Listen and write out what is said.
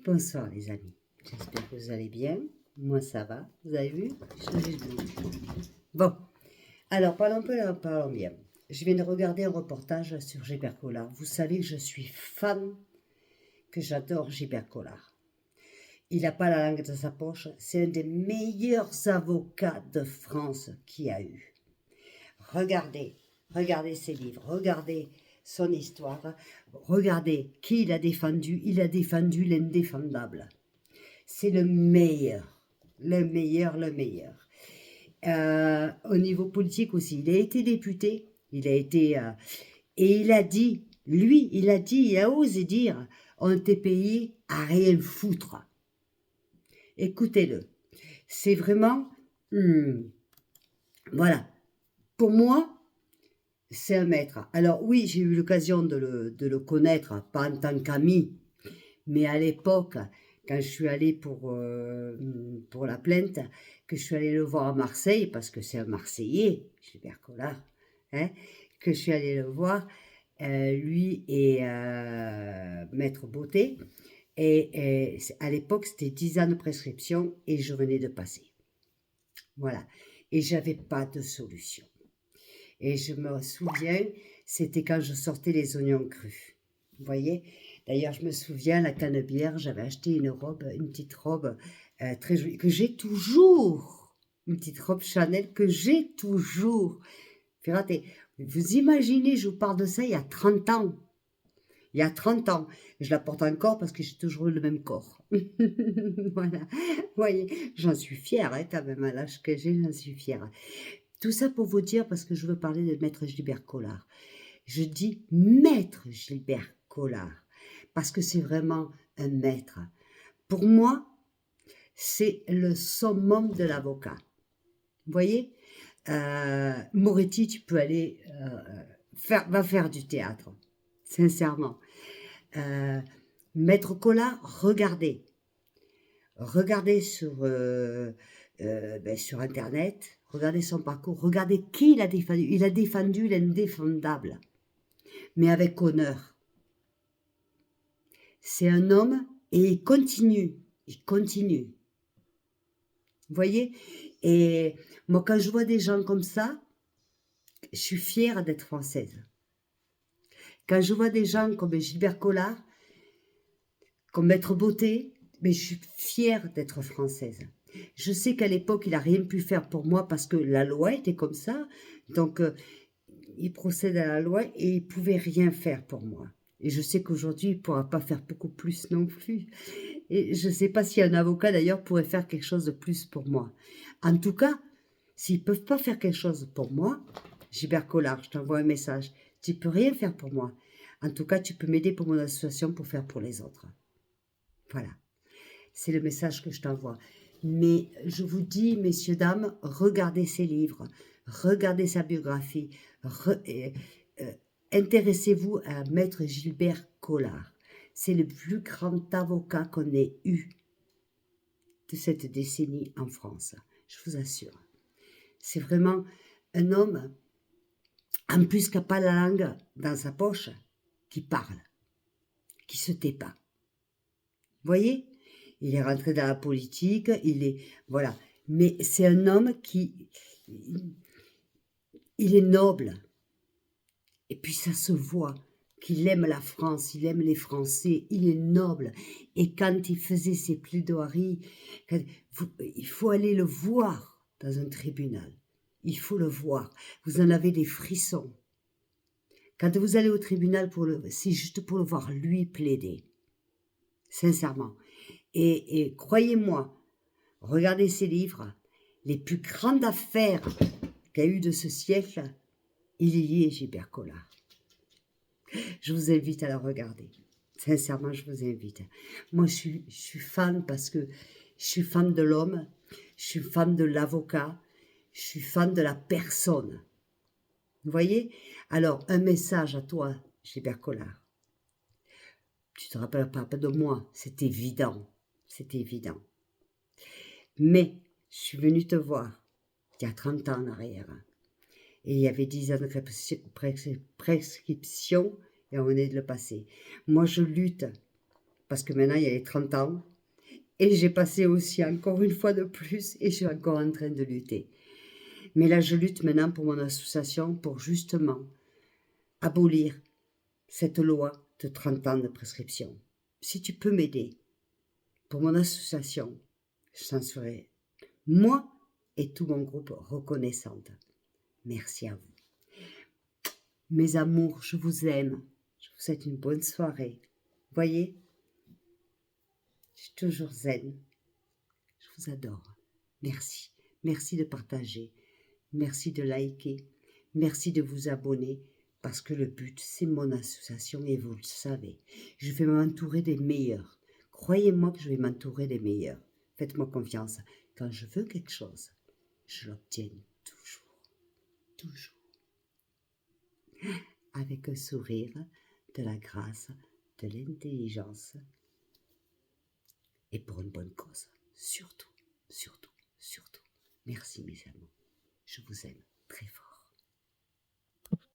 Bonsoir les amis, j'espère que vous allez bien. Moi ça va, vous avez vu? Changé de look. Bon, alors parlons bien. Je viens de regarder un reportage sur Gilbert Collard. Vous savez que je suis fan, que j'adore Gilbert Collard. Il n'a pas la langue dans sa poche, c'est un des meilleurs avocats de France qu'il y a eu. Regardez ses livres, regardez son histoire, regardez qui il a défendu l'indéfendable. C'est le meilleur. Au niveau politique aussi, il a été député, et il a dit, il a osé dire, on était payé à rien foutre. Écoutez-le, c'est vraiment, voilà, pour moi, c'est un maître. Alors oui, j'ai eu l'occasion de le connaître, pas en tant qu'ami, mais à l'époque, quand je suis allée pour la plainte, que je suis allée le voir à Marseille, parce que c'est un Marseillais, Gilbert Collard, hein, que je suis allée le voir, lui et Maître Beauté, et à l'époque, c'était 10 ans de prescription, et je venais de passer. Voilà. Et j'avais pas de solution. Et je me souviens, c'était quand je sortais les oignons crus. Vous voyez? D'ailleurs, je me souviens, à la Canebière, j'avais acheté une petite robe très jolie, que j'ai toujours. Une petite robe Chanel que j'ai toujours. Regardez, vous imaginez, je vous parle de ça il y a 30 ans. Il y a 30 ans. Je la porte encore parce que j'ai toujours eu le même corps. Voilà. Vous voyez, j'en suis fière, hein, quand même, à l'âge que j'ai, j'en suis fière. Tout ça pour vous dire, parce que je veux parler de Maître Gilbert Collard. Je dis Maître Gilbert Collard, parce que c'est vraiment un maître. Pour moi, c'est le summum de l'avocat. Vous voyez, Moretti, tu peux aller va faire du théâtre, sincèrement. Maître Collard, regardez sur Internet, regardez son parcours, regardez qui il a défendu. Il a défendu l'indéfendable, mais avec honneur. C'est un homme et il continue. Vous voyez? Et moi, quand je vois des gens comme ça, je suis fière d'être française. Quand je vois des gens comme Gilbert Collard, comme Maître Beauté, mais je suis fière d'être française. Je sais qu'à l'époque, il n'a rien pu faire pour moi parce que la loi était comme ça. Donc, il procède à la loi et il ne pouvait rien faire pour moi. Et je sais qu'aujourd'hui, il ne pourra pas faire beaucoup plus non plus. Et je ne sais pas si un avocat, d'ailleurs, pourrait faire quelque chose de plus pour moi. En tout cas, s'ils ne peuvent pas faire quelque chose pour moi, Gilbert Collard, je t'envoie un message. Tu ne peux rien faire pour moi. En tout cas, tu peux m'aider pour mon association pour faire pour les autres. Voilà. C'est le message que je t'envoie. Mais je vous dis, messieurs, dames, regardez ses livres, regardez sa biographie, intéressez-vous à Maître Gilbert Collard. C'est le plus grand avocat qu'on ait eu de cette décennie en France, je vous assure. C'est vraiment un homme, en plus qui n'a pas la langue dans sa poche, qui parle, qui se tait pas. Vous voyez? Il est rentré dans la politique, voilà. Mais c'est un homme il est noble. Et puis ça se voit qu'il aime la France, il aime les Français, il est noble. Et quand il faisait ses plaidoiries, il faut aller le voir dans un tribunal. Il faut le voir. Vous en avez des frissons. Quand vous allez au tribunal, c'est juste pour le voir lui plaider. Sincèrement. Et croyez-moi, regardez ses livres, les plus grandes affaires qu'il y a eu de ce siècle, il y est, Gilbert Collard. Je vous invite à la regarder. Sincèrement, je vous invite. Moi, je suis fan parce que je suis fan de l'homme, je suis fan de l'avocat, je suis fan de la personne. Vous voyez? Alors, un message à toi, Gilbert Collard. Tu te rappelles pas de moi, c'est évident. C'est évident. Mais, je suis venue te voir, il y a 30 ans en arrière. Et il y avait 10 ans de prescription, et on venait de le passer. Moi, je lutte parce que maintenant il y a les 30 ans, et j'ai passé aussi encore une fois de plus, et je suis encore en train de lutter. Mais là, je lutte maintenant pour mon association, pour justement abolir cette loi de 30 ans de prescription. Si tu peux m'aider pour mon association, je t'en serai, moi et tout mon groupe, reconnaissante. Merci à vous. Mes amours, je vous aime. Je vous souhaite une bonne soirée. Voyez, je suis toujours zen. Je vous adore. Merci. Merci de partager. Merci de liker. Merci de vous abonner. Parce que le but, c'est mon association et vous le savez. Je vais m'entourer des meilleurs. Croyez-moi que je vais m'entourer des meilleurs. Faites-moi confiance. Quand je veux quelque chose, je l'obtiens toujours. Toujours. Avec un sourire, de la grâce, de l'intelligence et pour une bonne cause. Surtout, surtout, surtout. Merci mes amis. Je vous aime très fort.